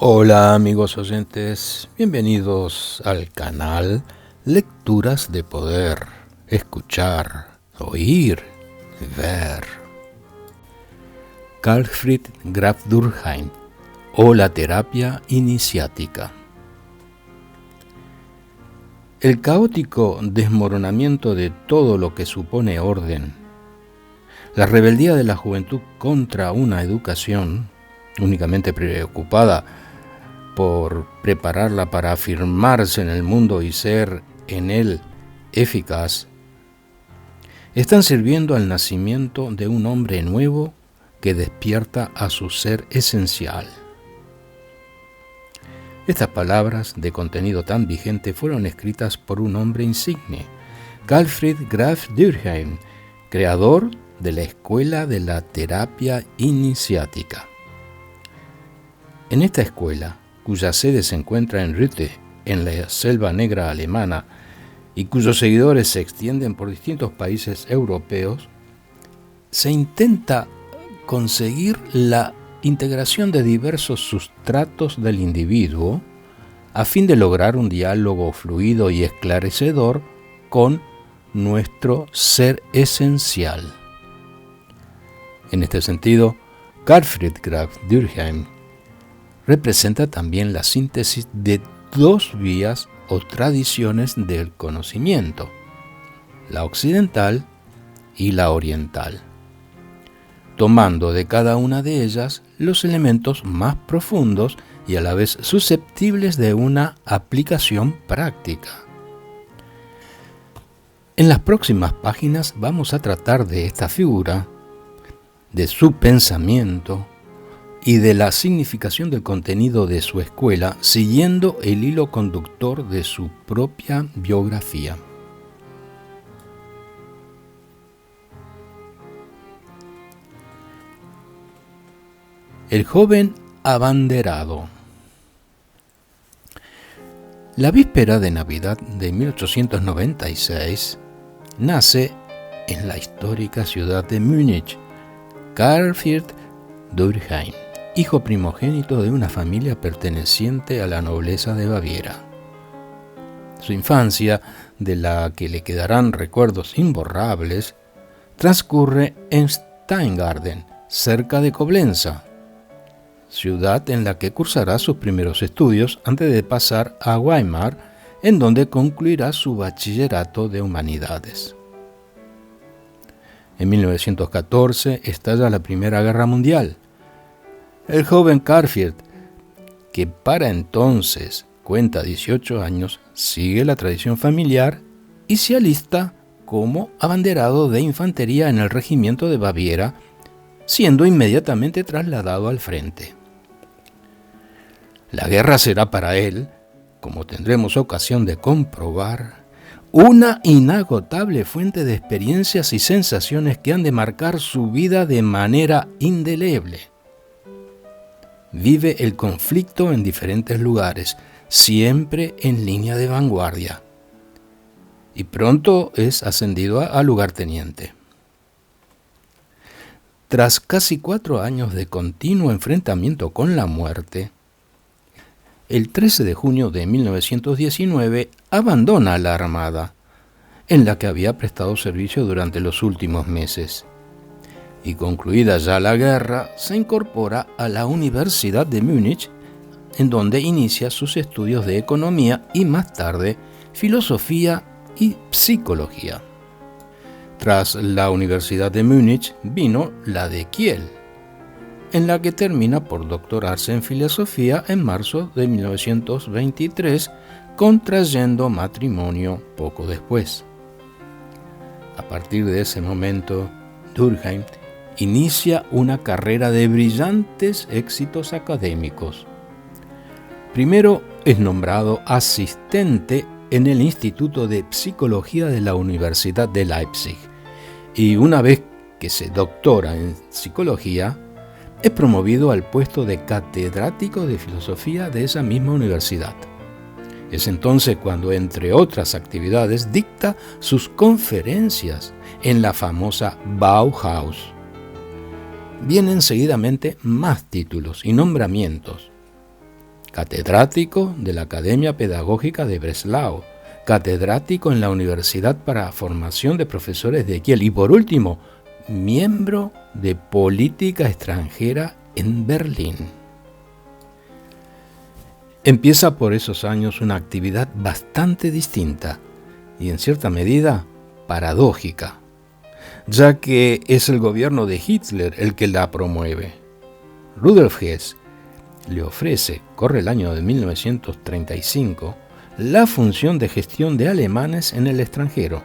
Hola amigos oyentes, bienvenidos al canal Lecturas de Poder, Escuchar, Oír, Ver. Carlfried Graf Durkheim o la terapia iniciática. El caótico desmoronamiento de todo lo que supone orden, la rebeldía de la juventud contra una educación únicamente preocupada por prepararla para afirmarse en el mundo y ser en él eficaz, están sirviendo al nacimiento de un hombre nuevo que despierta a su ser esencial. Estas palabras de contenido tan vigente fueron escritas por un hombre insigne, Carlfried Graf Durkheim, creador de la escuela de la terapia iniciática. En esta escuela, cuya sede se encuentra en Rütte, en la Selva Negra alemana, y cuyos seguidores se extienden por distintos países europeos, se intenta conseguir la integración de diversos sustratos del individuo a fin de lograr un diálogo fluido y esclarecedor con nuestro ser esencial. En este sentido, Carlfried Graf Durkheim representa también la síntesis de dos vías o tradiciones del conocimiento, la occidental y la oriental, tomando de cada una de ellas los elementos más profundos y a la vez susceptibles de una aplicación práctica. En las próximas páginas vamos a tratar de esta figura, de su pensamiento y de la significación del contenido de su escuela, siguiendo el hilo conductor de su propia biografía. El joven abanderado. La víspera de Navidad de 1896 nace en la histórica ciudad de Múnich Carlfried Durkheim, hijo primogénito de una familia perteneciente a la nobleza de Baviera. Su infancia, de la que le quedarán recuerdos imborrables, transcurre en Steingarten, cerca de Coblenza, ciudad en la que cursará sus primeros estudios antes de pasar a Weimar, en donde concluirá su bachillerato de humanidades. En 1914 estalla la Primera Guerra Mundial. El joven Carlfried, que para entonces cuenta 18 años, sigue la tradición familiar y se alista como abanderado de infantería en el regimiento de Baviera, siendo inmediatamente trasladado al frente. La guerra será para él, como tendremos ocasión de comprobar, una inagotable fuente de experiencias y sensaciones que han de marcar su vida de manera indeleble. Vive el conflicto en diferentes lugares, siempre en línea de vanguardia, y pronto es ascendido a lugarteniente. Tras casi 4 años de continuo enfrentamiento con la muerte, el 13 de junio de 1919 abandona la Armada, en la que había prestado servicio durante los últimos meses. Y concluida ya la guerra, se incorpora a la Universidad de Múnich, en donde inicia sus estudios de economía y más tarde filosofía y psicología. Tras la Universidad de Múnich vino la de Kiel, en la que termina por doctorarse en filosofía en marzo de 1923, contrayendo matrimonio poco después. A partir de ese momento, Durkheim inicia una carrera de brillantes éxitos académicos. Primero es nombrado asistente en el Instituto de Psicología de la Universidad de Leipzig y una vez que se doctora en psicología, es promovido al puesto de catedrático de filosofía de esa misma universidad. Es entonces cuando, entre otras actividades, dicta sus conferencias en la famosa Bauhaus. Vienen seguidamente más títulos y nombramientos. catedrático de la Academia Pedagógica de Breslau, catedrático en la Universidad para Formación de Profesores de Kiel y, por último, miembro de Política Extranjera en Berlín. Empieza por esos años una actividad bastante distinta y, en cierta medida, paradójica, ya que es el gobierno de Hitler el que la promueve. Rudolf Hess le ofrece, corre el año de 1935, la función de gestión de alemanes en el extranjero.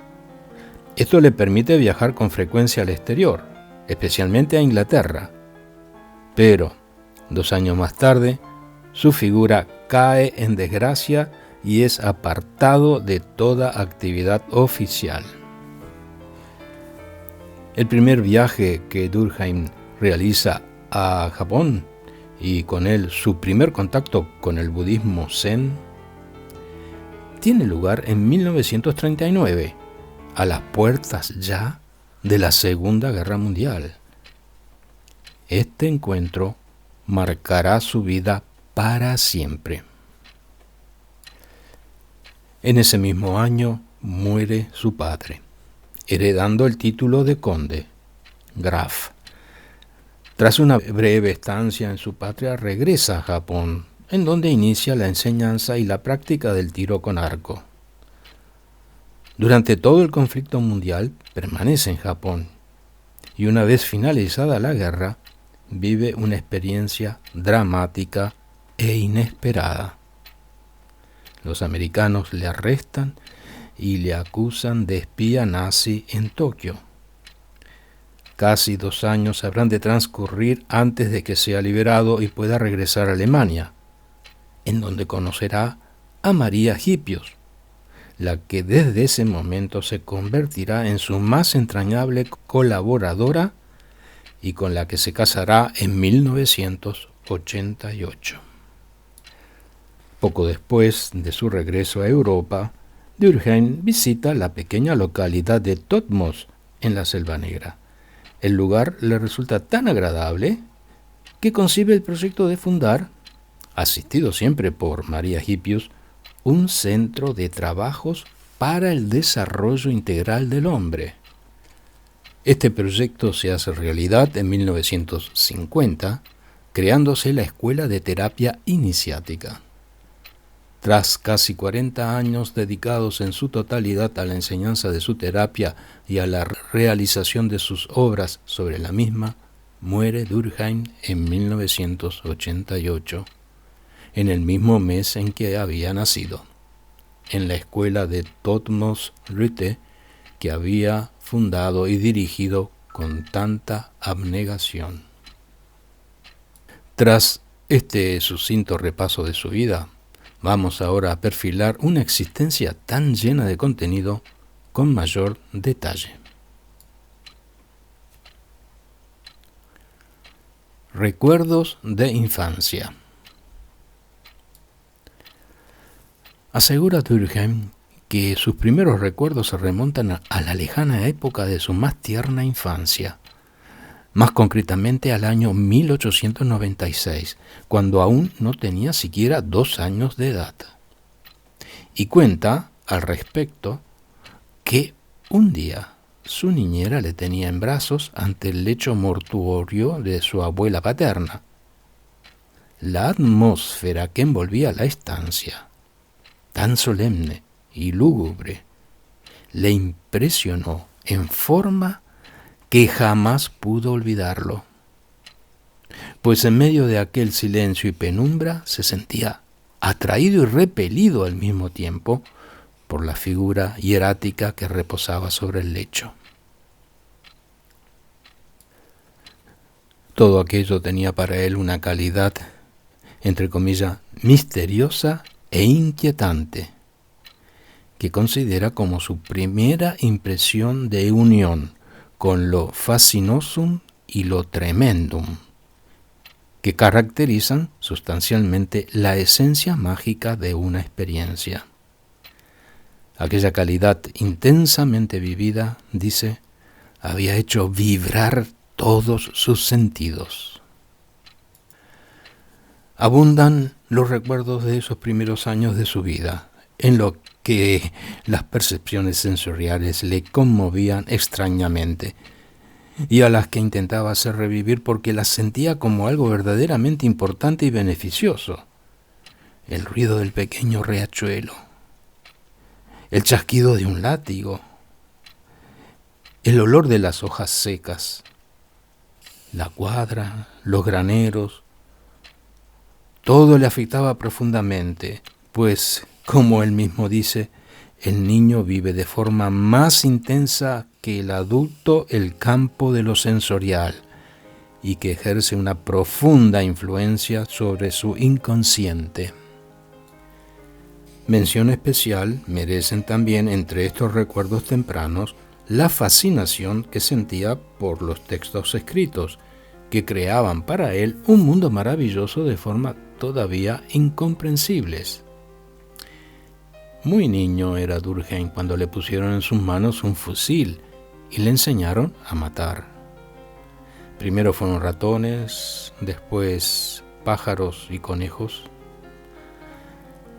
Esto le permite viajar con frecuencia al exterior, especialmente a Inglaterra. Pero, 2 años más tarde, su figura cae en desgracia y es apartado de toda actividad oficial. El primer viaje que Durkheim realiza a Japón, y con él su primer contacto con el budismo zen, tiene lugar en 1939, a las puertas ya de la Segunda Guerra Mundial. Este encuentro marcará su vida para siempre. En ese mismo año muere su padre, heredando el título de conde, Graf. Tras una breve estancia en su patria, regresa a Japón, en donde inicia la enseñanza y la práctica del tiro con arco. Durante todo el conflicto mundial permanece en Japón y, una vez finalizada la guerra, vive una experiencia dramática e inesperada. Los americanos le arrestan y le acusan de espía nazi en Tokio. Casi 2 años habrán de transcurrir antes de que sea liberado y pueda regresar a Alemania, en donde conocerá a María Hippius, la que desde ese momento se convertirá en su más entrañable colaboradora y con la que se casará en 1988. Poco después de su regreso a Europa, Durkheim visita la pequeña localidad de Totmos en la Selva Negra. El lugar le resulta tan agradable que concibe el proyecto de fundar, asistido siempre por María Hippius, un centro de trabajos para el desarrollo integral del hombre. Este proyecto se hace realidad en 1950, creándose la Escuela de Terapia Iniciática. Tras casi 40 años dedicados en su totalidad a la enseñanza de su terapia y a la realización de sus obras sobre la misma, muere Durkheim en 1988, en el mismo mes en que había nacido, en la escuela de Totmos Rüte que había fundado y dirigido con tanta abnegación. Tras este sucinto repaso de su vida, vamos ahora a perfilar una existencia tan llena de contenido con mayor detalle. Recuerdos de infancia. Asegura Durkheim que sus primeros recuerdos se remontan a la lejana época de su más tierna infancia, más concretamente al año 1896, cuando aún no tenía siquiera 2 años de edad. Y cuenta, al respecto, que un día su niñera le tenía en brazos ante el lecho mortuorio de su abuela paterna. La atmósfera que envolvía la estancia, tan solemne y lúgubre, le impresionó en forma que jamás pudo olvidarlo, pues en medio de aquel silencio y penumbra se sentía atraído y repelido al mismo tiempo por la figura hierática que reposaba sobre el lecho. Todo aquello tenía para él una calidad, entre comillas, misteriosa e inquietante, que considera como su primera impresión de unión con lo fascinosum y lo tremendum, que caracterizan sustancialmente la esencia mágica de una experiencia. Aquella calidad intensamente vivida, dice, había hecho vibrar todos sus sentidos. Abundan los recuerdos de esos primeros años de su vida, en lo que las percepciones sensoriales le conmovían extrañamente, y a las que intentaba hacer revivir porque las sentía como algo verdaderamente importante y beneficioso. El ruido del pequeño riachuelo, el chasquido de un látigo, el olor de las hojas secas, la cuadra, los graneros, todo le afectaba profundamente, pues, como él mismo dice, el niño vive de forma más intensa que el adulto el campo de lo sensorial y que ejerce una profunda influencia sobre su inconsciente. Mención especial merecen también entre estos recuerdos tempranos la fascinación que sentía por los textos escritos, que creaban para él un mundo maravilloso de forma todavía incomprensibles. Muy niño era Durkheim cuando le pusieron en sus manos un fusil y le enseñaron a matar. Primero fueron ratones, después pájaros y conejos.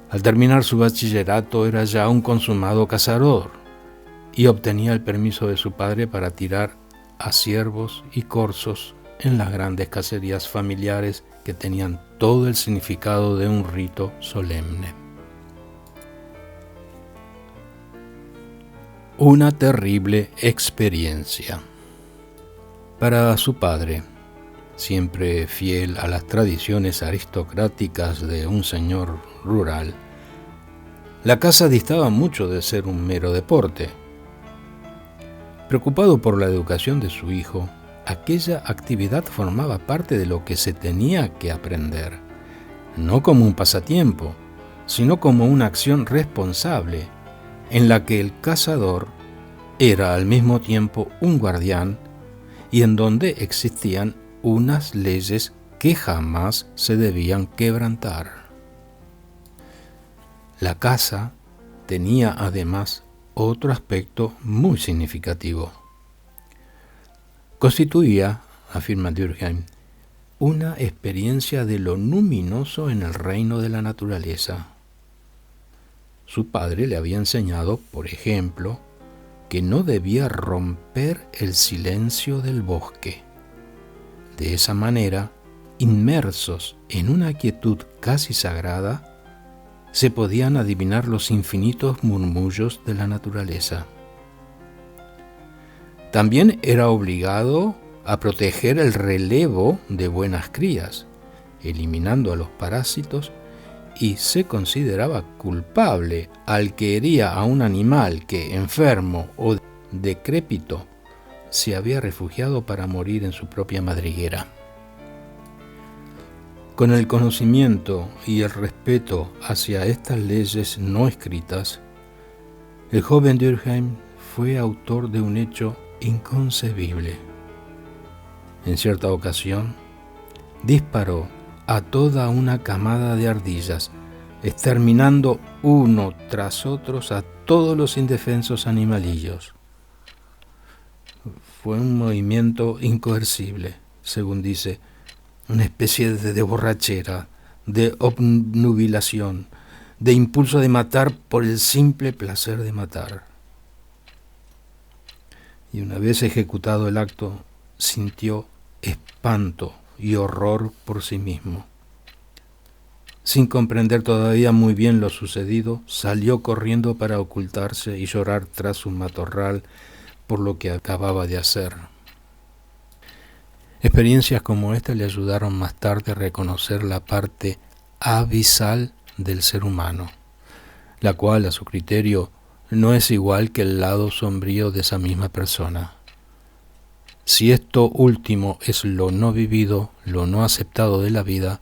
Al terminar su bachillerato era ya un consumado cazador y obtenía el permiso de su padre para tirar a ciervos y corzos en las grandes cacerías familiares que tenían todo el significado de un rito solemne. Una terrible experiencia. Para su padre, siempre fiel a las tradiciones aristocráticas de un señor rural, la caza distaba mucho de ser un mero deporte. Preocupado por la educación de su hijo, aquella actividad formaba parte de lo que se tenía que aprender, no como un pasatiempo, sino como una acción responsable, en la que el cazador era al mismo tiempo un guardián y en donde existían unas leyes que jamás se debían quebrantar. La caza tenía además otro aspecto muy significativo. Constituía, afirma Durkheim, una experiencia de lo luminoso en el reino de la naturaleza. Su padre le había enseñado, por ejemplo, que no debía romper el silencio del bosque. De esa manera, inmersos en una quietud casi sagrada, se podían adivinar los infinitos murmullos de la naturaleza. También era obligado a proteger el relevo de buenas crías, eliminando a los parásitos, y se consideraba culpable al que hería a un animal que, enfermo o decrépito, se había refugiado para morir en su propia madriguera. Con el conocimiento y el respeto hacia estas leyes no escritas, el joven Durkheim fue autor de un hecho inconcebible. En cierta ocasión, disparó a toda una camada de ardillas, exterminando uno tras otros a todos los indefensos animalillos. Fue un movimiento incoercible, según dice, una especie de borrachera, de obnubilación, de impulso de matar por el simple placer de matar. Y una vez ejecutado el acto, sintió espanto y horror por sí mismo. Sin comprender todavía muy bien lo sucedido, salió corriendo para ocultarse y llorar tras un matorral por lo que acababa de hacer. Experiencias como esta le ayudaron más tarde a reconocer la parte abisal del ser humano, la cual, a su criterio, no es igual que el lado sombrío de esa misma persona. Si esto último es lo no vivido, lo no aceptado de la vida,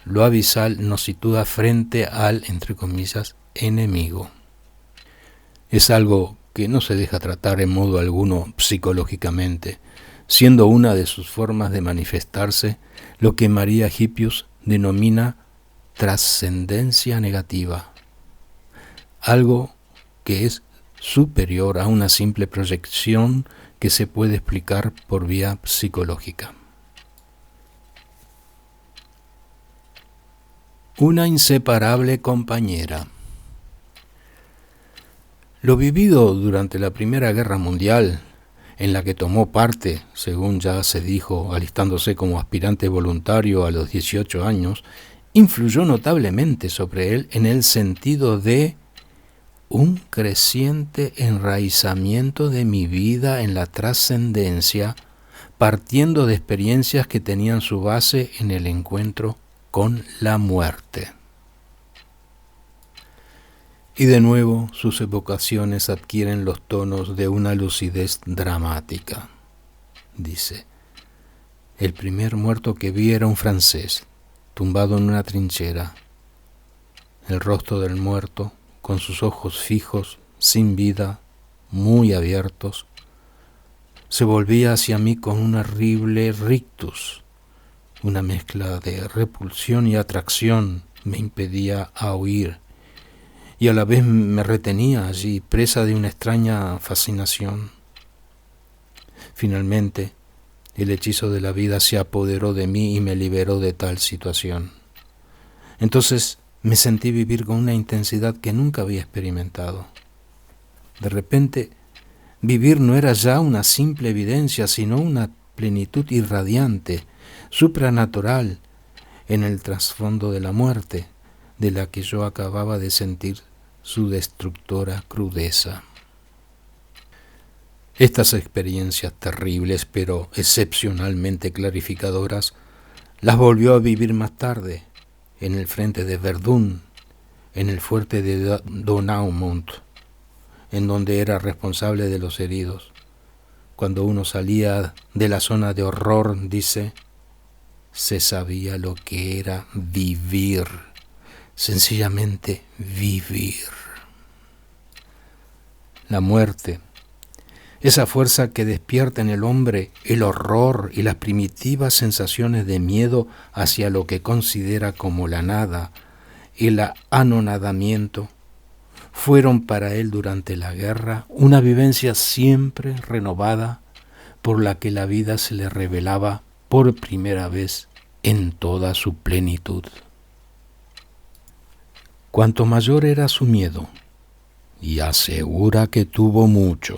lo abisal nos sitúa frente al, entre comillas, enemigo. Es algo que no se deja tratar en modo alguno psicológicamente, siendo una de sus formas de manifestarse lo que María Hippius denomina trascendencia negativa, algo que es superior a una simple proyección que se puede explicar por vía psicológica. Una inseparable compañera. Lo vivido durante la Primera Guerra Mundial, en la que tomó parte, según ya se dijo, alistándose como aspirante voluntario a los 18 años, influyó notablemente sobre él en el sentido de un creciente enraizamiento de mi vida en la trascendencia, partiendo de experiencias que tenían su base en el encuentro con la muerte. Y de nuevo sus evocaciones adquieren los tonos de una lucidez dramática. Dice: el primer muerto que vi era un francés, tumbado en una trinchera. El rostro del muerto, con sus ojos fijos, sin vida, muy abiertos, se volvía hacia mí con un horrible rictus. Una mezcla de repulsión y atracción me impedía huir, y a la vez me retenía allí, presa de una extraña fascinación. Finalmente, el hechizo de la vida se apoderó de mí y me liberó de tal situación. Entonces me sentí vivir con una intensidad que nunca había experimentado. De repente, vivir no era ya una simple evidencia, sino una plenitud irradiante, supranatural, en el trasfondo de la muerte, de la que yo acababa de sentir su destructora crudeza. Estas experiencias terribles, pero excepcionalmente clarificadoras, las volvió a vivir más tarde, en el frente de Verdún, en el fuerte de Douaumont, en donde era responsable de los heridos. Cuando uno salía de la zona de horror, dice, se sabía lo que era vivir, sencillamente vivir. La muerte, esa fuerza que despierta en el hombre el horror y las primitivas sensaciones de miedo hacia lo que considera como la nada, el anonadamiento, fueron para él durante la guerra una vivencia siempre renovada por la que la vida se le revelaba por primera vez en toda su plenitud. Cuanto mayor era su miedo, y asegura que tuvo mucho,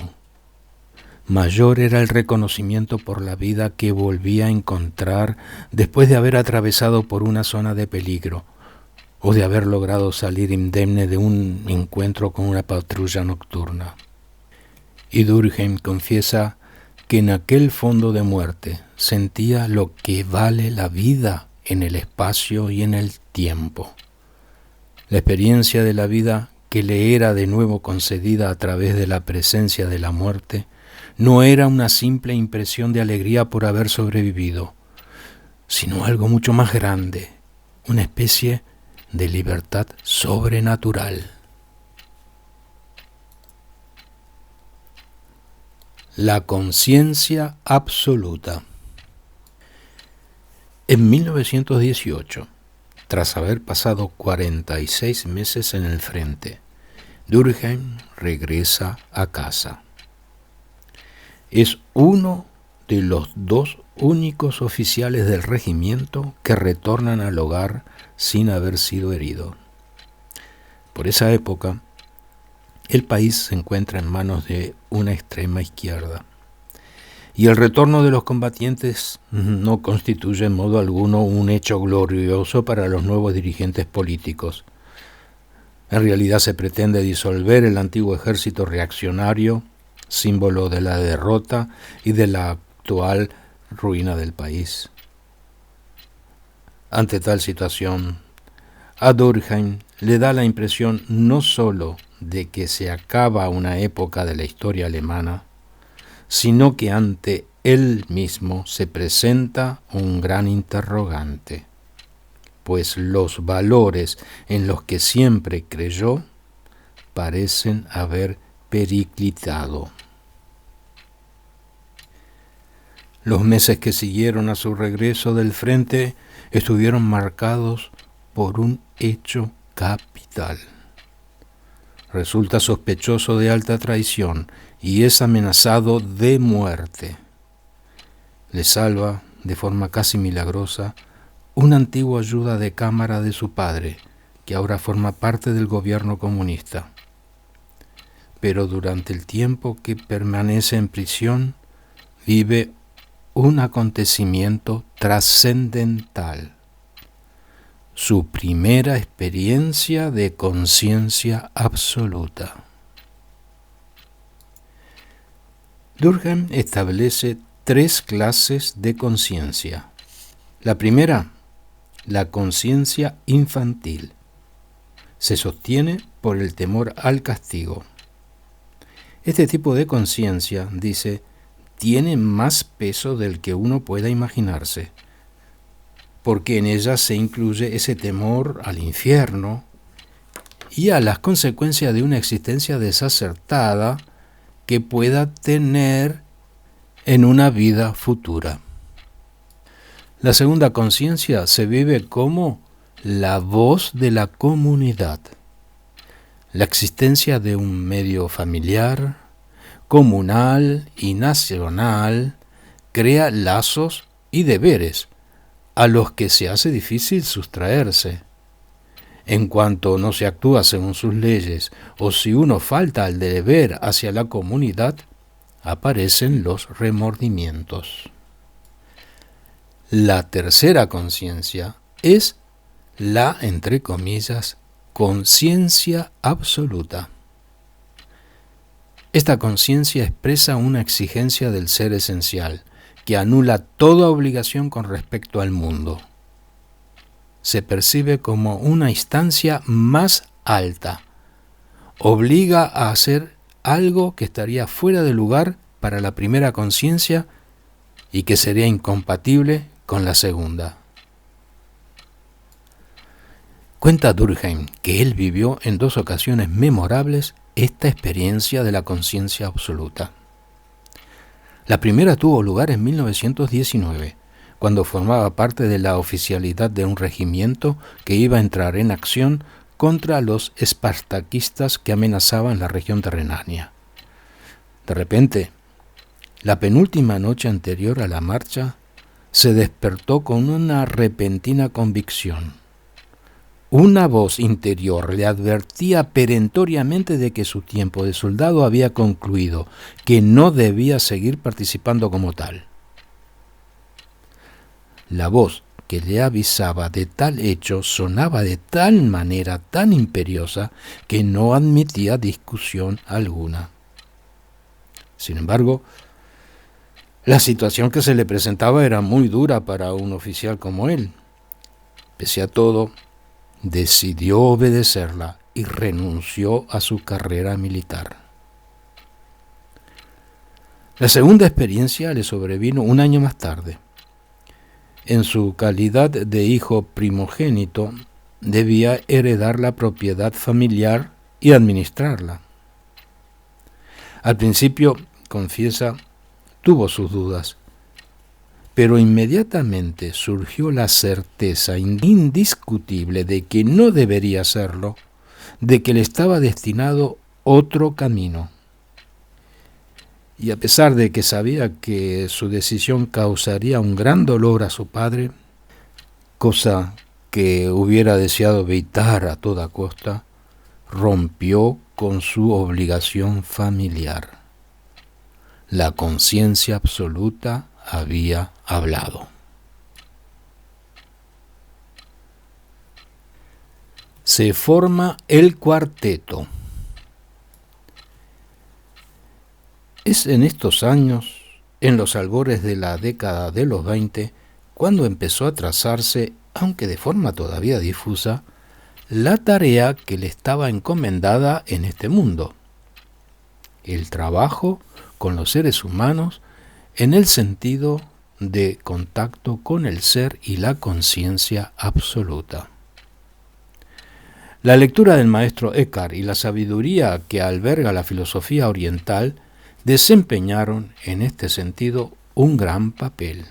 mayor era el reconocimiento por la vida que volvía a encontrar después de haber atravesado por una zona de peligro o de haber logrado salir indemne de un encuentro con una patrulla nocturna. Y Durkheim confiesa que en aquel fondo de muerte sentía lo que vale la vida en el espacio y en el tiempo. La experiencia de la vida que le era de nuevo concedida a través de la presencia de la muerte no era una simple impresión de alegría por haber sobrevivido, sino algo mucho más grande, una especie de libertad sobrenatural. La conciencia absoluta. En 1918, tras haber pasado 46 meses en el frente, Durkheim regresa a casa. Es uno de los 2 únicos oficiales del regimiento que retornan al hogar sin haber sido herido. Por esa época, el país se encuentra en manos de una extrema izquierda, y el retorno de los combatientes no constituye en modo alguno un hecho glorioso para los nuevos dirigentes políticos. En realidad se pretende disolver el antiguo ejército reaccionario, símbolo de la derrota y de la actual ruina del país. Ante tal situación, a Durkheim le da la impresión no sólo de que se acaba una época de la historia alemana, sino que ante él mismo se presenta un gran interrogante, pues los valores en los que siempre creyó parecen haber periclitado. Los meses que siguieron a su regreso del frente estuvieron marcados por un hecho capital. Resulta sospechoso de alta traición y es amenazado de muerte. Le salva, de forma casi milagrosa, una antigua ayuda de cámara de su padre, que ahora forma parte del gobierno comunista. Pero durante el tiempo que permanece en prisión, vive un acontecimiento trascendental: su primera experiencia de conciencia absoluta. Durkheim establece 3 clases de conciencia. La primera, la conciencia infantil. Se sostiene por el temor al castigo. Este tipo de conciencia, dice, tiene más peso del que uno pueda imaginarse, porque en ella se incluye ese temor al infierno y a las consecuencias de una existencia desacertada que pueda tener en una vida futura. La segunda conciencia se vive como la voz de la comunidad, la existencia de un medio familiar, comunal y nacional crea lazos y deberes a los que se hace difícil sustraerse. En cuanto no se actúa según sus leyes o si uno falta al deber hacia la comunidad, aparecen los remordimientos. La tercera conciencia es la, entre comillas, conciencia absoluta. Esta conciencia expresa una exigencia del ser esencial, que anula toda obligación con respecto al mundo. Se percibe como una instancia más alta. Obliga a hacer algo que estaría fuera de lugar para la primera conciencia y que sería incompatible con la segunda. Cuenta Durkheim que él vivió en 2 ocasiones memorables esta experiencia de la conciencia absoluta. La primera tuvo lugar en 1919, cuando formaba parte de la oficialidad de un regimiento que iba a entrar en acción contra los espartaquistas que amenazaban la región de Renania. De repente, la penúltima noche anterior a la marcha, se despertó con una repentina convicción. Una voz interior le advertía perentoriamente de que su tiempo de soldado había concluido, que no debía seguir participando como tal. La voz que le avisaba de tal hecho sonaba de tal manera tan imperiosa que no admitía discusión alguna. Sin embargo, la situación que se le presentaba era muy dura para un oficial como él. Pese a todo, decidió obedecerla y renunció a su carrera militar. La segunda experiencia le sobrevino un año más tarde. En su calidad de hijo primogénito, debía heredar la propiedad familiar y administrarla. Al principio, confiesa, tuvo sus dudas, pero inmediatamente surgió la certeza indiscutible de que no debería hacerlo, de que le estaba destinado otro camino. Y a pesar de que sabía que su decisión causaría un gran dolor a su padre, cosa que hubiera deseado evitar a toda costa, rompió con su obligación familiar. La conciencia absoluta había hablado. Se forma el cuarteto. Es en estos años, en los albores de la década de los 20, cuando empezó a trazarse, aunque de forma todavía difusa, la tarea que le estaba encomendada en este mundo: el trabajo con los seres humanos en el sentido de contacto con el ser y la conciencia absoluta. La lectura del maestro Eckhart y la sabiduría que alberga la filosofía oriental desempeñaron en este sentido un gran papel.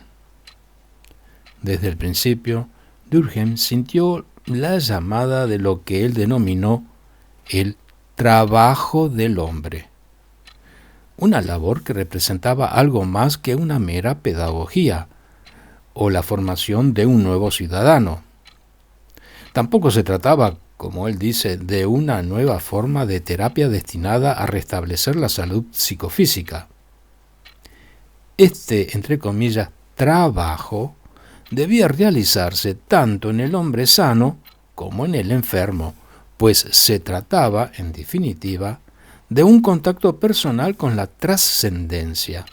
Desde el principio, Durkheim sintió la llamada de lo que él denominó el trabajo del hombre, una labor que representaba algo más que una mera pedagogía, o la formación de un nuevo ciudadano. Tampoco se trataba, como él dice, de una nueva forma de terapia destinada a restablecer la salud psicofísica. Este, entre comillas, trabajo debía realizarse tanto en el hombre sano como en el enfermo, pues se trataba, en definitiva, de un contacto personal con la trascendencia,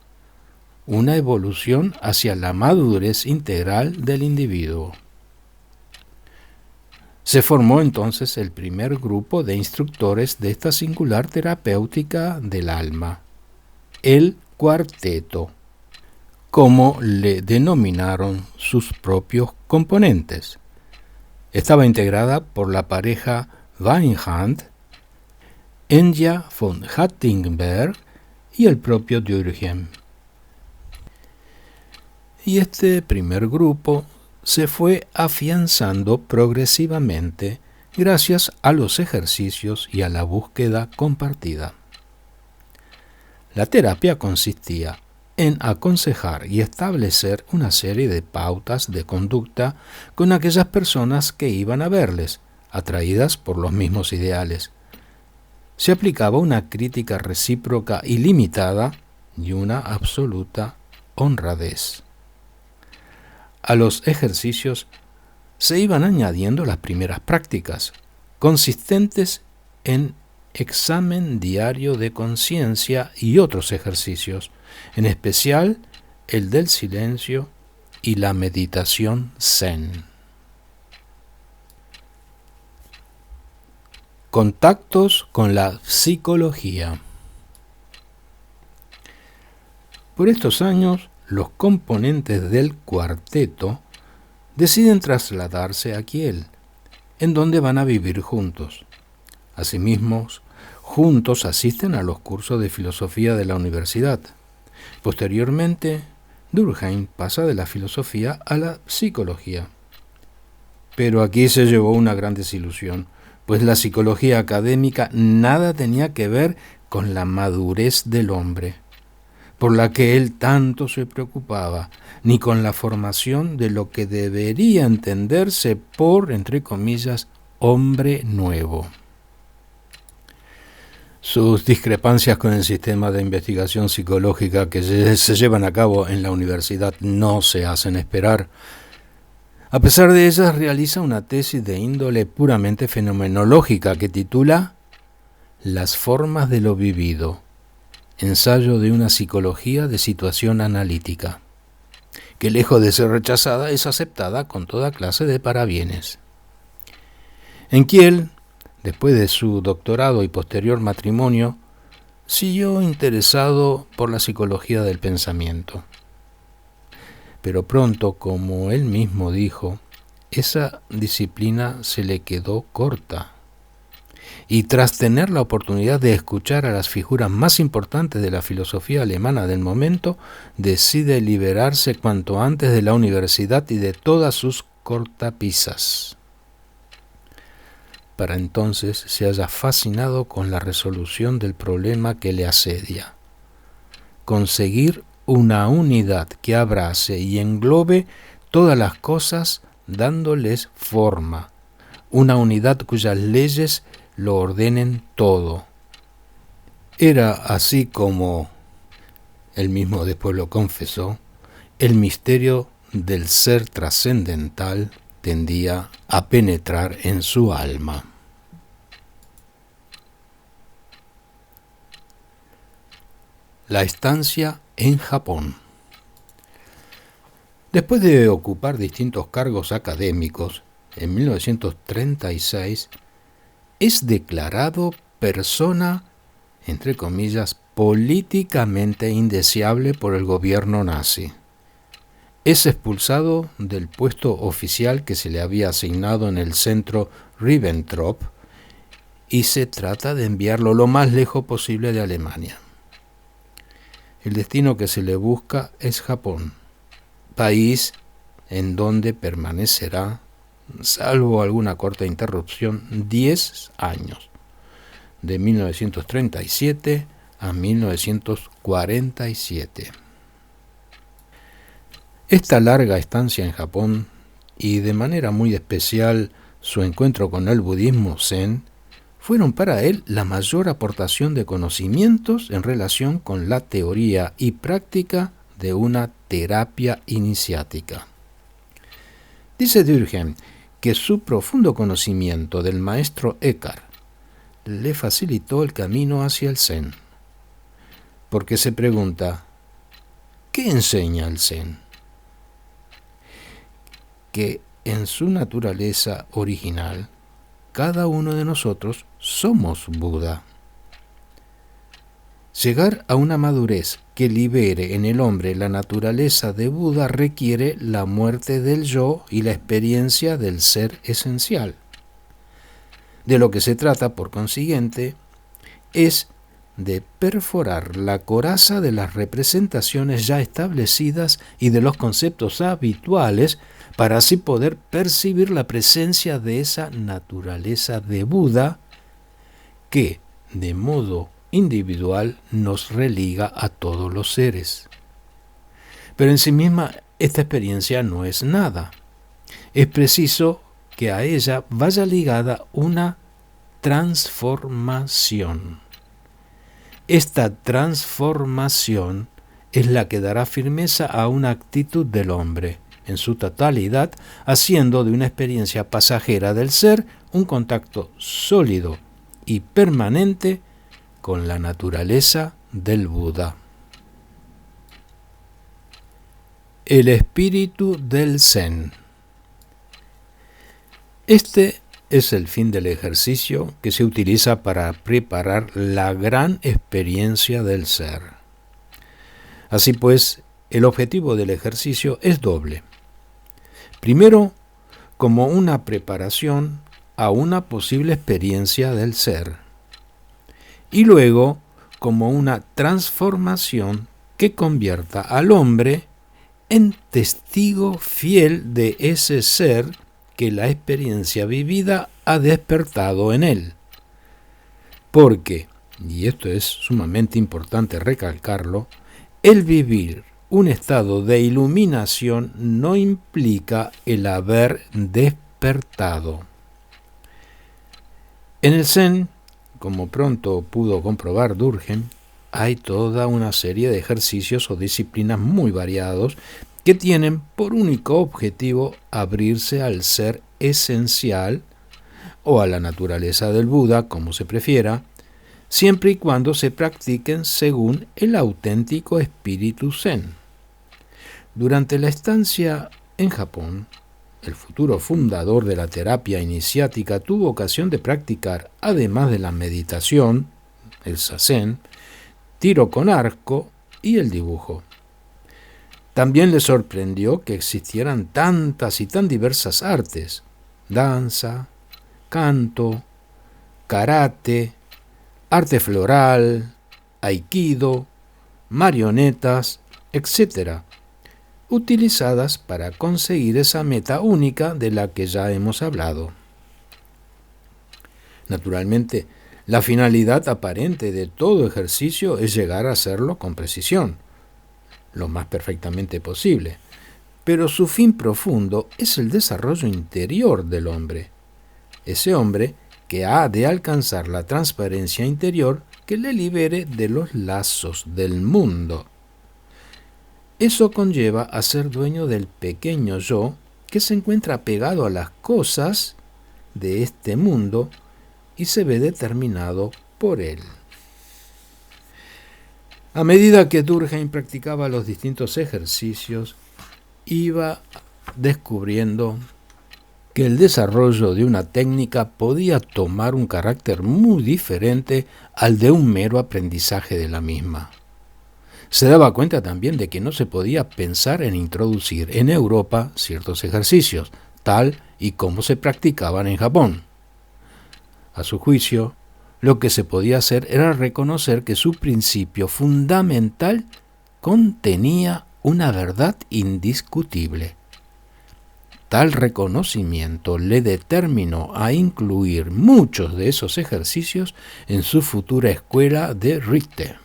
una evolución hacia la madurez integral del individuo. Se formó entonces el primer grupo de instructores de esta singular terapéutica del alma, el cuarteto, como le denominaron sus propios componentes. Estaba integrada por la pareja Weinhand, Enya von Hattingberg y el propio Durkheim. Y este primer grupo se fue afianzando progresivamente gracias a los ejercicios y a la búsqueda compartida. La terapia consistía en aconsejar y establecer una serie de pautas de conducta con aquellas personas que iban a verles, atraídas por los mismos ideales. Se aplicaba una crítica recíproca ilimitada y una absoluta honradez. A los ejercicios se iban añadiendo las primeras prácticas, consistentes en examen diario de conciencia y otros ejercicios, en especial el del silencio y la meditación zen. Contactos con la psicología. Por estos años, los componentes del cuarteto deciden trasladarse a Kiel, en donde van a vivir juntos. Asimismo, juntos asisten a los cursos de filosofía de la universidad. Posteriormente, Durkheim pasa de la filosofía a la psicología. Pero aquí se llevó una gran desilusión, pues la psicología académica nada tenía que ver con la madurez del hombre, por la que él tanto se preocupaba, ni con la formación de lo que debería entenderse por, entre comillas, hombre nuevo. Sus discrepancias con el sistema de investigación psicológica que se llevan a cabo en la universidad no se hacen esperar. A pesar de ellas, realiza una tesis de índole puramente fenomenológica que titula Las formas de lo vivido, ensayo de una psicología de situación analítica, que lejos de ser rechazada es aceptada con toda clase de parabienes. En Kiel, después de su doctorado y posterior matrimonio, siguió interesado por la psicología del pensamiento. Pero pronto, como él mismo dijo, esa disciplina se le quedó corta. Y tras tener la oportunidad de escuchar a las figuras más importantes de la filosofía alemana del momento, decide liberarse cuanto antes de la universidad y de todas sus cortapisas. Para entonces se halla fascinado con la resolución del problema que le asedia: conseguir una unidad que abrace y englobe todas las cosas dándoles forma, una unidad cuyas leyes lo ordenen todo. Era así como, él mismo después lo confesó, el misterio del ser trascendental tendía a penetrar en su alma. La estancia en Japón. Después de ocupar distintos cargos académicos, en 1936 es declarado persona, entre comillas, políticamente indeseable por el gobierno nazi. Es expulsado del puesto oficial que se le había asignado en el centro Ribbentrop y se trata de enviarlo lo más lejos posible de Alemania. El destino que se le busca es Japón, país en donde permanecerá, salvo alguna corta interrupción, 10 años, de 1937 a 1947. Esta larga estancia en Japón, y de manera muy especial su encuentro con el budismo zen, fueron para él la mayor aportación de conocimientos en relación con la teoría y práctica de una terapia iniciática. Dice Durkheim que su profundo conocimiento del maestro Eckhart le facilitó el camino hacia el Zen, porque se pregunta, ¿qué enseña el Zen? Que en su naturaleza original, cada uno de nosotros somos Buda. Llegar a una madurez que libere en el hombre la naturaleza de Buda requiere la muerte del yo y la experiencia del ser esencial. De lo que se trata, por consiguiente, es de perforar la coraza de las representaciones ya establecidas y de los conceptos habituales para así poder percibir la presencia de esa naturaleza de Buda que, de modo individual, nos religa a todos los seres. Pero en sí misma esta experiencia no es nada. Es preciso que a ella vaya ligada una transformación. Esta transformación es la que dará firmeza a una actitud del hombre en su totalidad, haciendo de una experiencia pasajera del ser un contacto sólido y permanente con la naturaleza del Buda. El espíritu del Zen. Este es el fin del ejercicio que se utiliza para preparar la gran experiencia del ser. Así pues, el objetivo del ejercicio es doble. Primero, como una preparación a una posible experiencia del ser. Y luego, como una transformación que convierta al hombre en testigo fiel de ese ser que la experiencia vivida ha despertado en él. Porque, y esto es sumamente importante recalcarlo, el vivir un estado de iluminación no implica el haber despertado. En el Zen, como pronto pudo comprobar Durkheim, hay toda una serie de ejercicios o disciplinas muy variados que tienen por único objetivo abrirse al ser esencial o a la naturaleza del Buda, como se prefiera, siempre y cuando se practiquen según el auténtico espíritu Zen. Durante la estancia en Japón, el futuro fundador de la terapia iniciática tuvo ocasión de practicar, además de la meditación, el zazen, tiro con arco y el dibujo. También le sorprendió que existieran tantas y tan diversas artes: danza, canto, karate, arte floral, aikido, marionetas, etc., utilizadas para conseguir esa meta única de la que ya hemos hablado. Naturalmente, la finalidad aparente de todo ejercicio es llegar a hacerlo con precisión, lo más perfectamente posible, pero su fin profundo es el desarrollo interior del hombre, ese hombre que ha de alcanzar la transparencia interior que le libere de los lazos del mundo. Eso conlleva a ser dueño del pequeño yo que se encuentra pegado a las cosas de este mundo y se ve determinado por él. A medida que Durkheim practicaba los distintos ejercicios, iba descubriendo que el desarrollo de una técnica podía tomar un carácter muy diferente al de un mero aprendizaje de la misma. Se daba cuenta también de que no se podía pensar en introducir en Europa ciertos ejercicios, tal y como se practicaban en Japón. A su juicio, lo que se podía hacer era reconocer que su principio fundamental contenía una verdad indiscutible. Tal reconocimiento le determinó a incluir muchos de esos ejercicios en su futura escuela de Richter.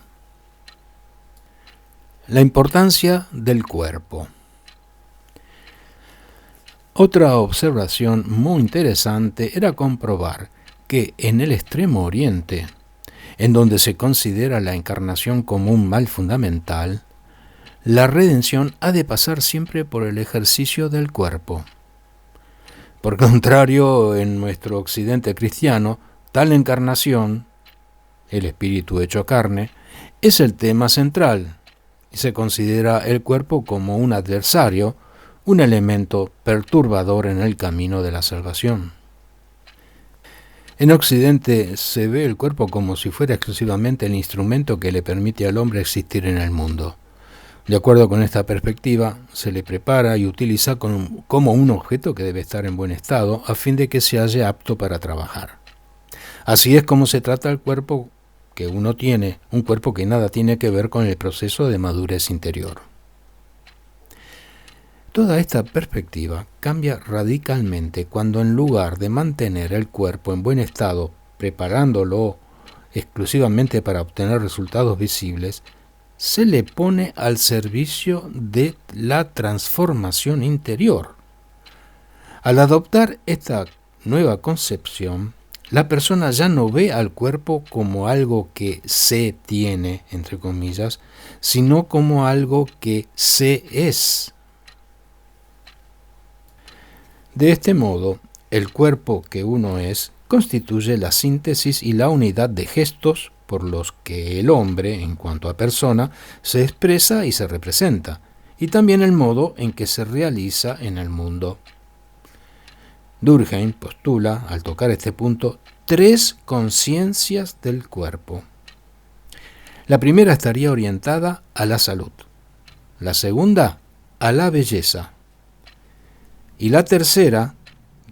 La importancia del cuerpo. Otra observación muy interesante era comprobar que en el Extremo Oriente, en donde se considera la encarnación como un mal fundamental, la redención ha de pasar siempre por el ejercicio del cuerpo. Por contrario, en nuestro occidente cristiano, tal encarnación, el espíritu hecho carne, es el tema central y se considera el cuerpo como un adversario, un elemento perturbador en el camino de la salvación. En Occidente se ve el cuerpo como si fuera exclusivamente el instrumento que le permite al hombre existir en el mundo. De acuerdo con esta perspectiva, se le prepara y utiliza como un objeto que debe estar en buen estado a fin de que se halle apto para trabajar. Así es como se trata el cuerpo que uno tiene, un cuerpo que nada tiene que ver con el proceso de madurez interior. Toda esta perspectiva cambia radicalmente cuando en lugar de mantener el cuerpo en buen estado, preparándolo exclusivamente para obtener resultados visibles, se le pone al servicio de la transformación interior. Al adoptar esta nueva concepción, la persona ya no ve al cuerpo como algo que se tiene, entre comillas, sino como algo que se es. De este modo, el cuerpo que uno es constituye la síntesis y la unidad de gestos por los que el hombre, en cuanto a persona, se expresa y se representa, y también el modo en que se realiza en el mundo. Durkheim postula, al tocar este punto, 3 conciencias del cuerpo. La primera estaría orientada a la salud, la segunda a la belleza, y la tercera,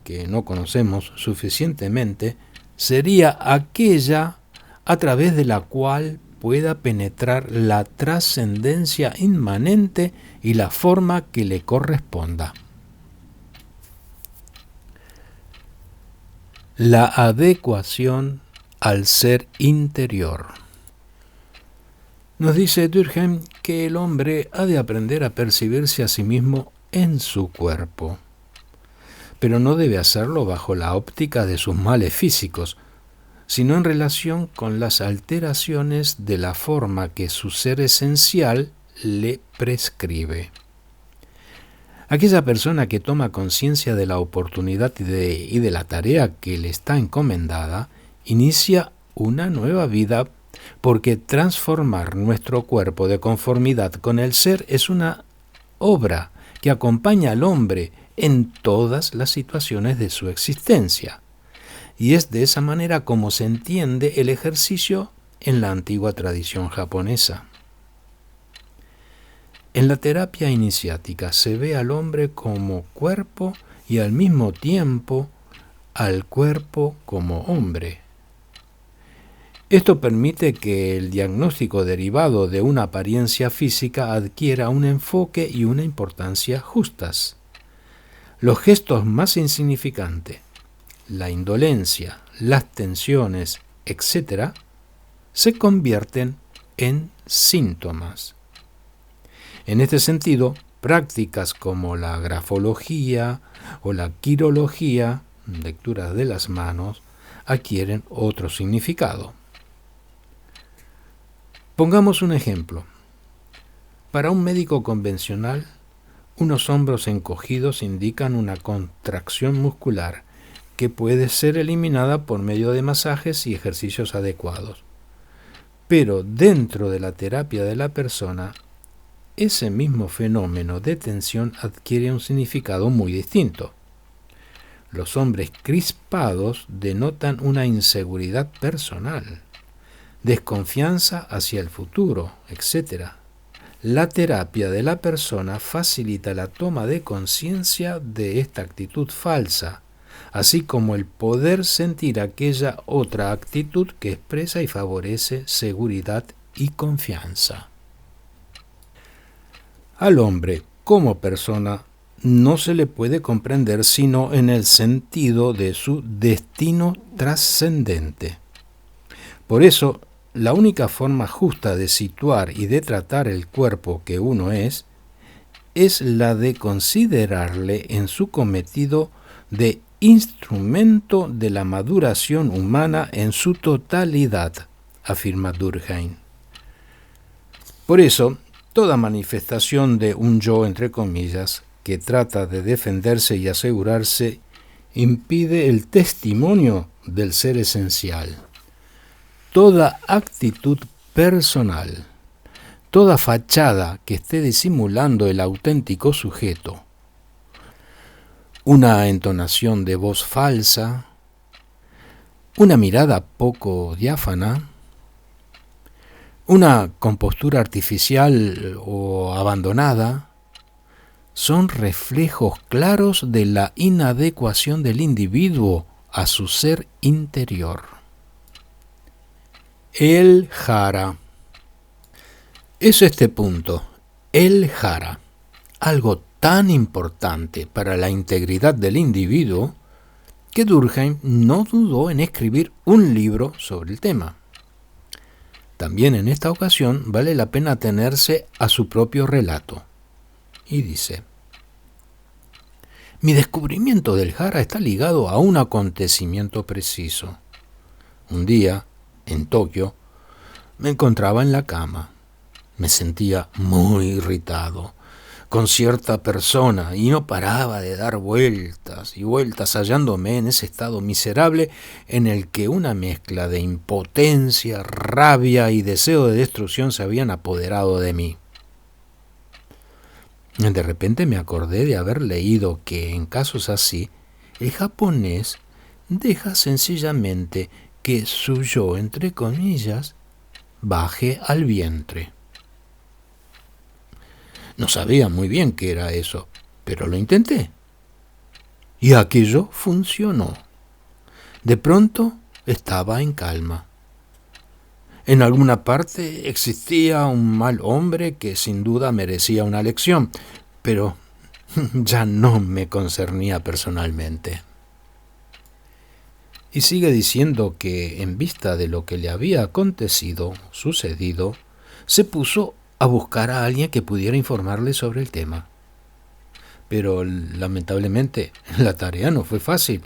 que no conocemos suficientemente, sería aquella a través de la cual pueda penetrar la trascendencia inmanente y la forma que le corresponda. La adecuación al ser interior. Nos dice Durkheim que el hombre ha de aprender a percibirse a sí mismo en su cuerpo, pero no debe hacerlo bajo la óptica de sus males físicos, sino en relación con las alteraciones de la forma que su ser esencial le prescribe. Aquella persona que toma conciencia de la oportunidad y de la tarea que le está encomendada, inicia una nueva vida, porque transformar nuestro cuerpo de conformidad con el ser es una obra que acompaña al hombre en todas las situaciones de su existencia. Y es de esa manera como se entiende el ejercicio en la antigua tradición japonesa. En la terapia iniciática se ve al hombre como cuerpo y al mismo tiempo al cuerpo como hombre. Esto permite que el diagnóstico derivado de una apariencia física adquiera un enfoque y una importancia justas. Los gestos más insignificantes, la indolencia, las tensiones, etc., se convierten en síntomas. En este sentido, prácticas como la grafología o la quirología, lecturas de las manos, adquieren otro significado. Pongamos un ejemplo. Para un médico convencional, unos hombros encogidos indican una contracción muscular que puede ser eliminada por medio de masajes y ejercicios adecuados. Pero dentro de la terapia de la persona, ese mismo fenómeno de tensión adquiere un significado muy distinto. Los hombres crispados denotan una inseguridad personal, desconfianza hacia el futuro, etc. La terapia de la persona facilita la toma de conciencia de esta actitud falsa, así como el poder sentir aquella otra actitud que expresa y favorece seguridad y confianza. Al hombre, como persona, no se le puede comprender sino en el sentido de su destino trascendente. Por eso, la única forma justa de situar y de tratar el cuerpo que uno es es la de considerarle en su cometido de instrumento de la maduración humana en su totalidad, afirma Durkheim. Por eso, toda manifestación de un yo, entre comillas, que trata de defenderse y asegurarse, impide el testimonio del ser esencial. Toda actitud personal, toda fachada que esté disimulando el auténtico sujeto, una entonación de voz falsa, una mirada poco diáfana, una compostura artificial o abandonada, son reflejos claros de la inadecuación del individuo a su ser interior. El jara. Es este punto, el jara, algo tan importante para la integridad del individuo, que Durkheim no dudó en escribir un libro sobre el tema. También en esta ocasión vale la pena atenerse a su propio relato. Y dice: mi descubrimiento del jara está ligado a un acontecimiento preciso. Un día, en Tokio, me encontraba en la cama. Me sentía muy irritado con cierta persona y no paraba de dar vueltas y vueltas, hallándome en ese estado miserable en el que una mezcla de impotencia, rabia y deseo de destrucción se habían apoderado de mí. De repente me acordé de haber leído que en casos así, el japonés deja sencillamente que su yo, entre comillas, baje al vientre. No sabía muy bien qué era eso, pero lo intenté. Y aquello funcionó. De pronto estaba en calma. En alguna parte existía un mal hombre que sin duda merecía una lección, pero ya no me concernía personalmente. Y sigue diciendo que, en vista de lo que le había sucedido, se puso a buscar a alguien que pudiera informarle sobre el tema. Pero lamentablemente la tarea no fue fácil,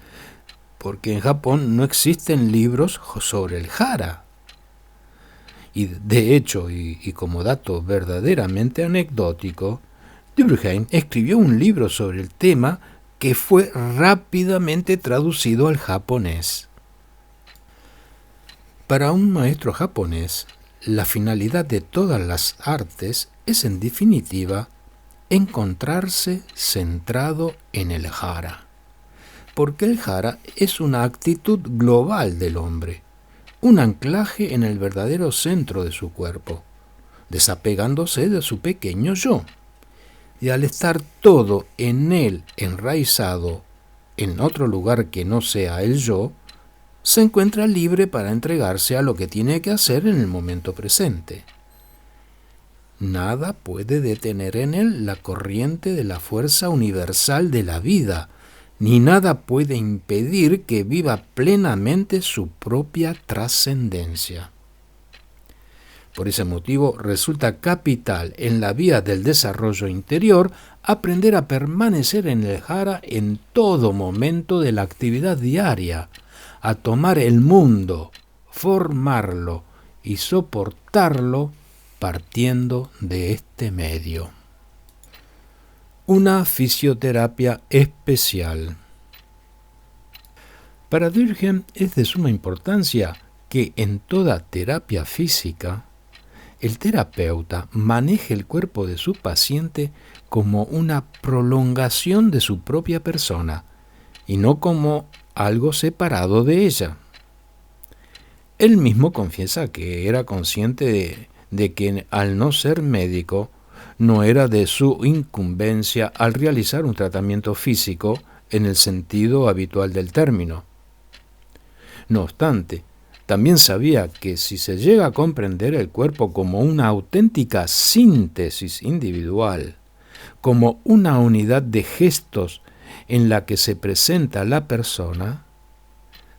porque en Japón no existen libros sobre el jara. Y de hecho, y como dato verdaderamente anecdótico, Durkheim escribió un libro sobre el tema que fue rápidamente traducido al japonés. Para un maestro japonés, la finalidad de todas las artes es, en definitiva, encontrarse centrado en el jara, porque el jara es una actitud global del hombre, un anclaje en el verdadero centro de su cuerpo, desapegándose de su pequeño yo. Y al estar todo en él enraizado en otro lugar que no sea el yo, se encuentra libre para entregarse a lo que tiene que hacer en el momento presente. Nada puede detener en él la corriente de la fuerza universal de la vida, ni nada puede impedir que viva plenamente su propia trascendencia. Por ese motivo resulta capital en la vía del desarrollo interior aprender a permanecer en el jara en todo momento de la actividad diaria, a tomar el mundo, formarlo y soportarlo partiendo de este medio. Una fisioterapia especial. Para Durkheim es de suma importancia que en toda terapia física el terapeuta maneje el cuerpo de su paciente como una prolongación de su propia persona y no como algo separado de ella. Él mismo confiesa que era consciente de que, al no ser médico, no era de su incumbencia al realizar un tratamiento físico en el sentido habitual del término. No obstante, también sabía que si se llega a comprender el cuerpo como una auténtica síntesis individual, como una unidad de gestos en la que se presenta la persona,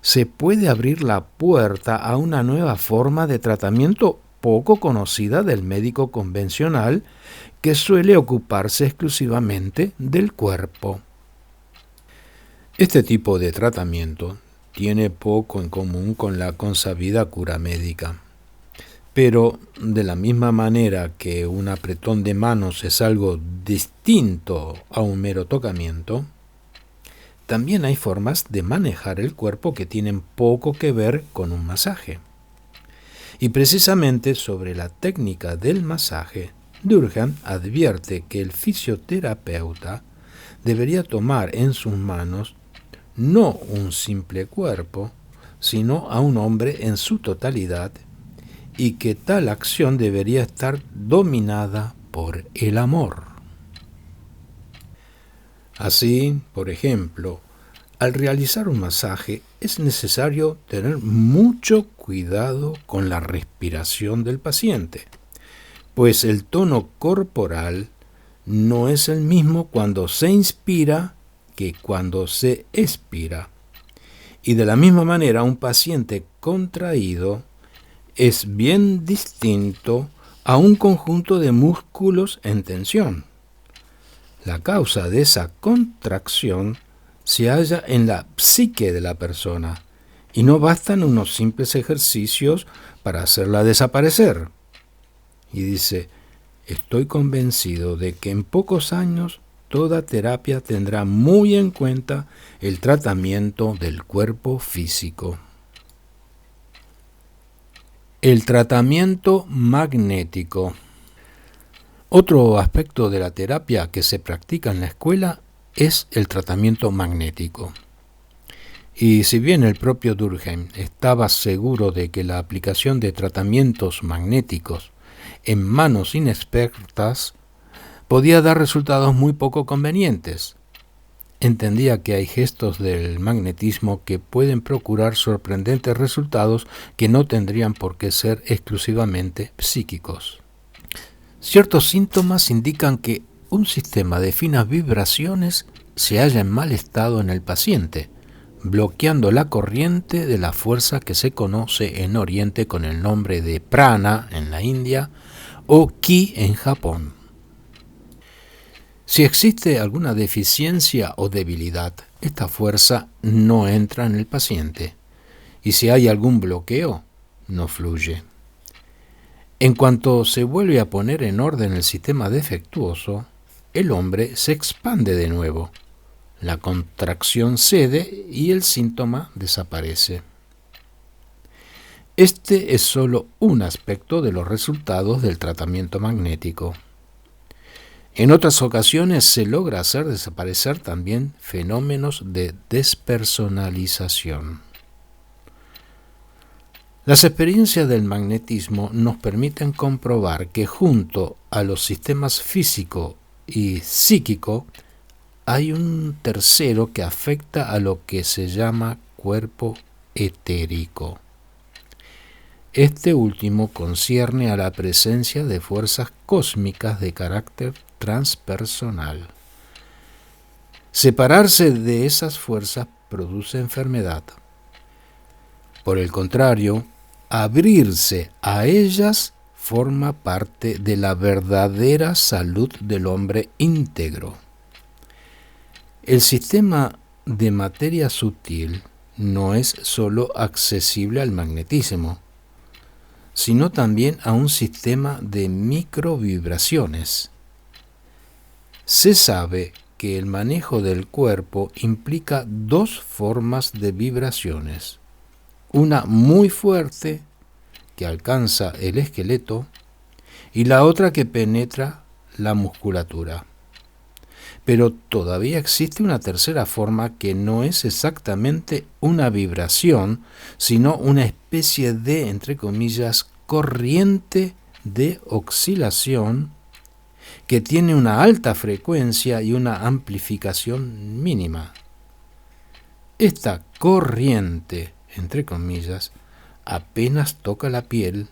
se puede abrir la puerta a una nueva forma de tratamiento poco conocida del médico convencional, que suele ocuparse exclusivamente del cuerpo. Este tipo de tratamiento tiene poco en común con la consabida cura médica. Pero de la misma manera que un apretón de manos es algo distinto a un mero tocamiento, también hay formas de manejar el cuerpo que tienen poco que ver con un masaje. Y precisamente sobre la técnica del masaje, Durkheim advierte que el fisioterapeuta debería tomar en sus manos no un simple cuerpo, sino a un hombre en su totalidad, y que tal acción debería estar dominada por el amor. Así, por ejemplo, al realizar un masaje es necesario tener mucho cuidado con la respiración del paciente, pues el tono corporal no es el mismo cuando se inspira que cuando se expira. Y de la misma manera, un paciente contraído es bien distinto a un conjunto de músculos en tensión. La causa de esa contracción se halla en la psique de la persona y no bastan unos simples ejercicios para hacerla desaparecer. Y dice, estoy convencido de que en pocos años toda terapia tendrá muy en cuenta el tratamiento del cuerpo físico. El tratamiento magnético. Otro aspecto de la terapia que se practica en la escuela es el tratamiento magnético. Y si bien el propio Durkheim estaba seguro de que la aplicación de tratamientos magnéticos en manos inexpertas podía dar resultados muy poco convenientes, entendía que hay gestos del magnetismo que pueden procurar sorprendentes resultados que no tendrían por qué ser exclusivamente psíquicos. Ciertos síntomas indican que un sistema de finas vibraciones se halla en mal estado en el paciente, bloqueando la corriente de la fuerza que se conoce en Oriente con el nombre de prana en la India o ki en Japón. Si existe alguna deficiencia o debilidad, esta fuerza no entra en el paciente, y si hay algún bloqueo, no fluye. En cuanto se vuelve a poner en orden el sistema defectuoso, el hombre se expande de nuevo, la contracción cede y el síntoma desaparece. Este es solo un aspecto de los resultados del tratamiento magnético. En otras ocasiones se logra hacer desaparecer también fenómenos de despersonalización. Las experiencias del magnetismo nos permiten comprobar que junto a los sistemas físico y psíquico hay un tercero que afecta a lo que se llama cuerpo etérico. Este último concierne a la presencia de fuerzas cósmicas de carácter transpersonal. Separarse de esas fuerzas produce enfermedad. Por el contrario, abrirse a ellas forma parte de la verdadera salud del hombre íntegro. El sistema de materia sutil no es solo accesible al magnetismo, sino también a un sistema de microvibraciones. Se sabe que el manejo del cuerpo implica dos formas de vibraciones, una muy fuerte que alcanza el esqueleto y la otra que penetra la musculatura. Pero todavía existe una tercera forma que no es exactamente una vibración, sino una especie de, entre comillas, corriente de oscilación que tiene una alta frecuencia y una amplificación mínima. Esta corriente, entre comillas, apenas toca la piel,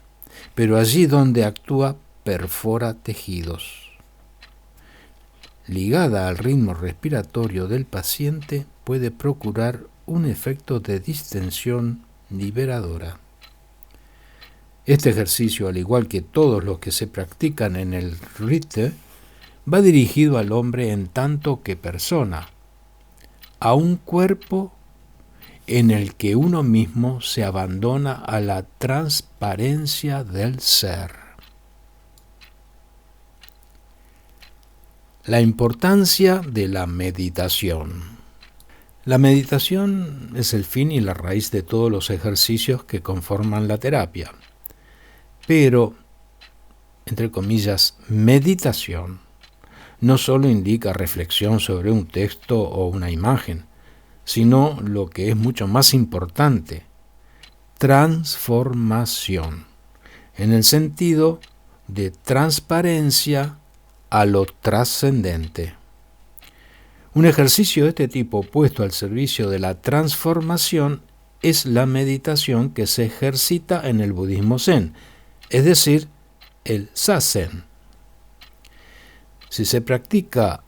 pero allí donde actúa perfora tejidos. Ligada al ritmo respiratorio del paciente, puede procurar un efecto de distensión liberadora. Este ejercicio, al igual que todos los que se practican en el Ritte, va dirigido al hombre en tanto que persona, a un cuerpo en el que uno mismo se abandona a la transparencia del ser. La importancia de la meditación. La meditación es el fin y la raíz de todos los ejercicios que conforman la terapia. Pero, entre comillas, meditación no solo indica reflexión sobre un texto o una imagen, sino lo que es mucho más importante, transformación, en el sentido de transparencia a lo trascendente. Un ejercicio de este tipo puesto al servicio de la transformación es la meditación que se ejercita en el budismo zen, es decir, el zazen. Si se practica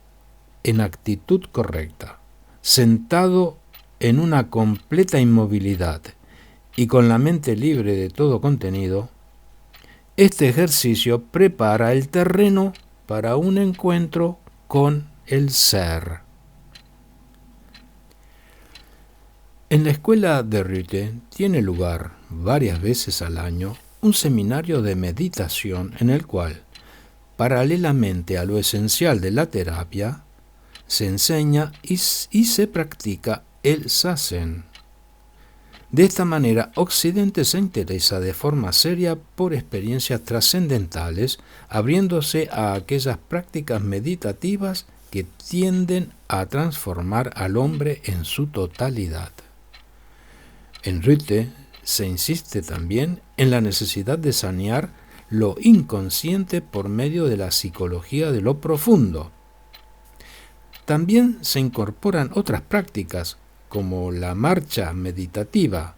en actitud correcta, sentado en una completa inmovilidad y con la mente libre de todo contenido, este ejercicio prepara el terreno para un encuentro con el ser. En la escuela de Ritte tiene lugar varias veces al año un seminario de meditación en el cual, paralelamente a lo esencial de la terapia, se enseña y se practica el zazen. De esta manera, Occidente se interesa de forma seria por experiencias trascendentales, abriéndose a aquellas prácticas meditativas que tienden a transformar al hombre en su totalidad. En Ritte se insiste también en la necesidad de sanear lo inconsciente por medio de la psicología de lo profundo. También se incorporan otras prácticas, como la marcha meditativa,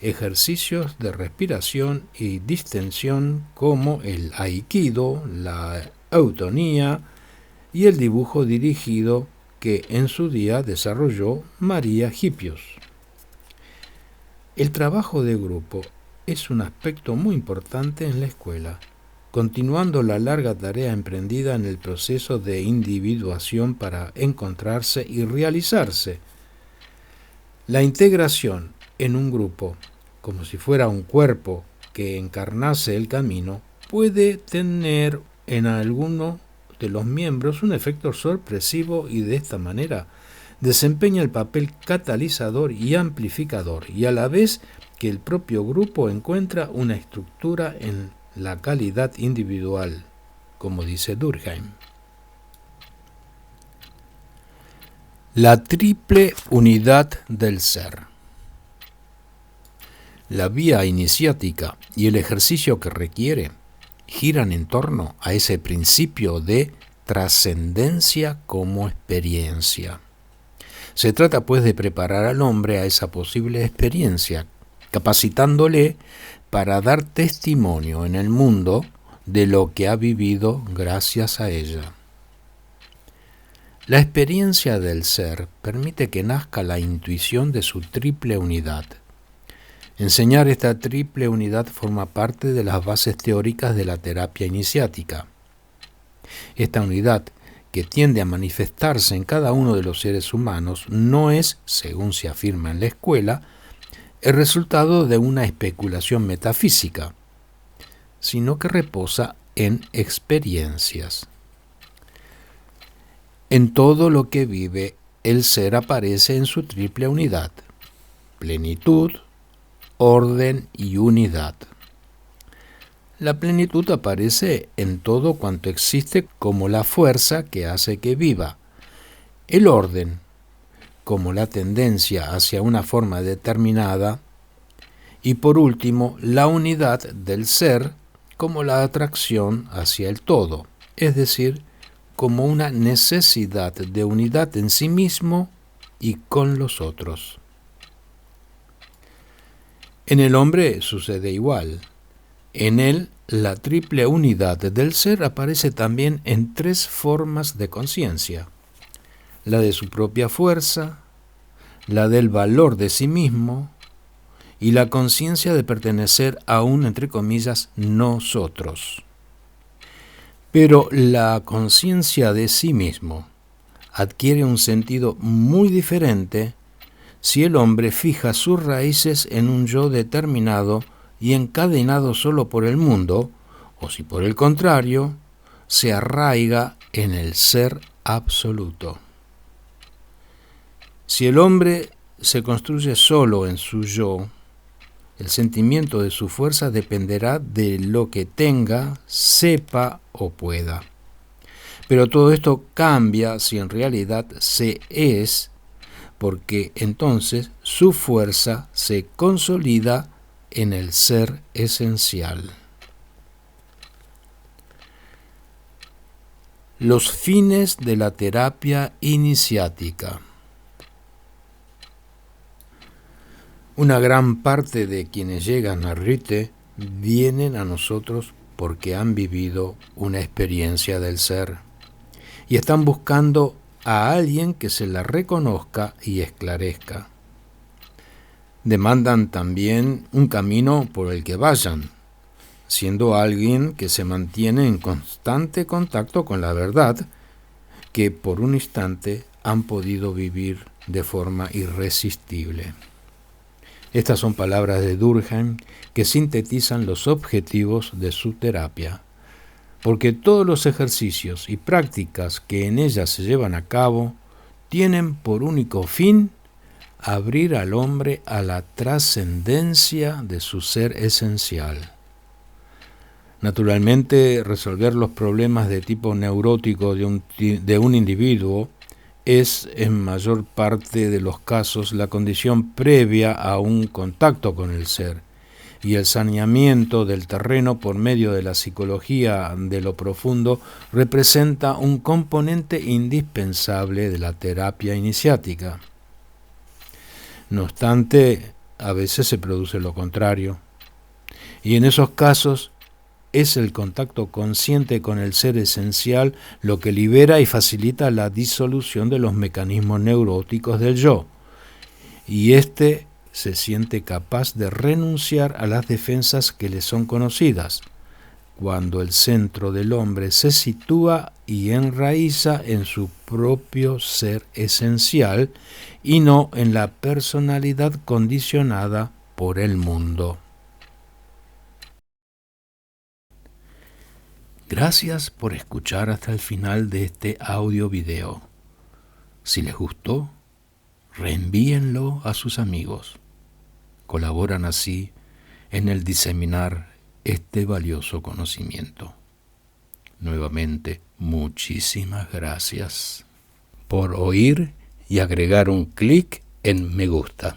ejercicios de respiración y distensión como el aikido, la eutonía y el dibujo dirigido que en su día desarrolló María Hippius. El trabajo de grupo es un aspecto muy importante en la escuela, continuando la larga tarea emprendida en el proceso de individuación para encontrarse y realizarse. La integración en un grupo, como si fuera un cuerpo que encarnase el camino, puede tener en alguno de los miembros un efecto sorpresivo y de esta manera desempeña el papel catalizador y amplificador, y a la vez que el propio grupo encuentra una estructura en la calidad individual, como dice Durkheim. La triple unidad del ser. La vía iniciática y el ejercicio que requiere giran en torno a ese principio de trascendencia como experiencia. Se trata pues de preparar al hombre a esa posible experiencia, capacitándole para dar testimonio en el mundo de lo que ha vivido gracias a ella. La experiencia del ser permite que nazca la intuición de su triple unidad. Enseñar esta triple unidad forma parte de las bases teóricas de la terapia iniciática. Esta unidad, que tiende a manifestarse en cada uno de los seres humanos, no es, según se afirma en la escuela, el resultado de una especulación metafísica, sino que reposa en experiencias. En todo lo que vive, el ser aparece en su triple unidad: plenitud, orden y unidad. La plenitud aparece en todo cuanto existe como la fuerza que hace que viva, el orden como la tendencia hacia una forma determinada y por último la unidad del ser como la atracción hacia el todo, es decir, como una necesidad de unidad en sí mismo y con los otros. En el hombre sucede igual. En él, la triple unidad del ser aparece también en tres formas de conciencia: la de su propia fuerza, la del valor de sí mismo y la conciencia de pertenecer a un, entre comillas, nosotros. Pero la conciencia de sí mismo adquiere un sentido muy diferente si el hombre fija sus raíces en un yo determinado y encadenado solo por el mundo, o si por el contrario, se arraiga en el ser absoluto. Si el hombre se construye solo en su yo, el sentimiento de su fuerza dependerá de lo que tenga, sepa o pueda. Pero todo esto cambia si en realidad se es, porque entonces su fuerza se consolida en el ser esencial. Los fines de la terapia iniciática. Una gran parte de quienes llegan a Rite vienen a nosotros porque han vivido una experiencia del ser y están buscando a alguien que se la reconozca y esclarezca. Demandan también un camino por el que vayan, siendo alguien que se mantiene en constante contacto con la verdad que por un instante han podido vivir de forma irresistible. Estas son palabras de Durkheim que sintetizan los objetivos de su terapia, porque todos los ejercicios y prácticas que en ella se llevan a cabo tienen por único fin abrir al hombre a la trascendencia de su ser esencial. Naturalmente, resolver los problemas de tipo neurótico de un individuo es, en mayor parte de los casos, la condición previa a un contacto con el ser, y el saneamiento del terreno por medio de la psicología de lo profundo representa un componente indispensable de la terapia iniciática. No obstante, a veces se produce lo contrario, y en esos casos es el contacto consciente con el ser esencial lo que libera y facilita la disolución de los mecanismos neuróticos del yo, y éste se siente capaz de renunciar a las defensas que le son conocidas, cuando el centro del hombre se sitúa y enraiza en su propio ser esencial y no en la personalidad condicionada por el mundo. Gracias por escuchar hasta el final de este audio video. Si les gustó, reenvíenlo a sus amigos. Colaboran así en el diseminar este valioso conocimiento. Nuevamente, muchísimas gracias por oír y agregar un clic en me gusta.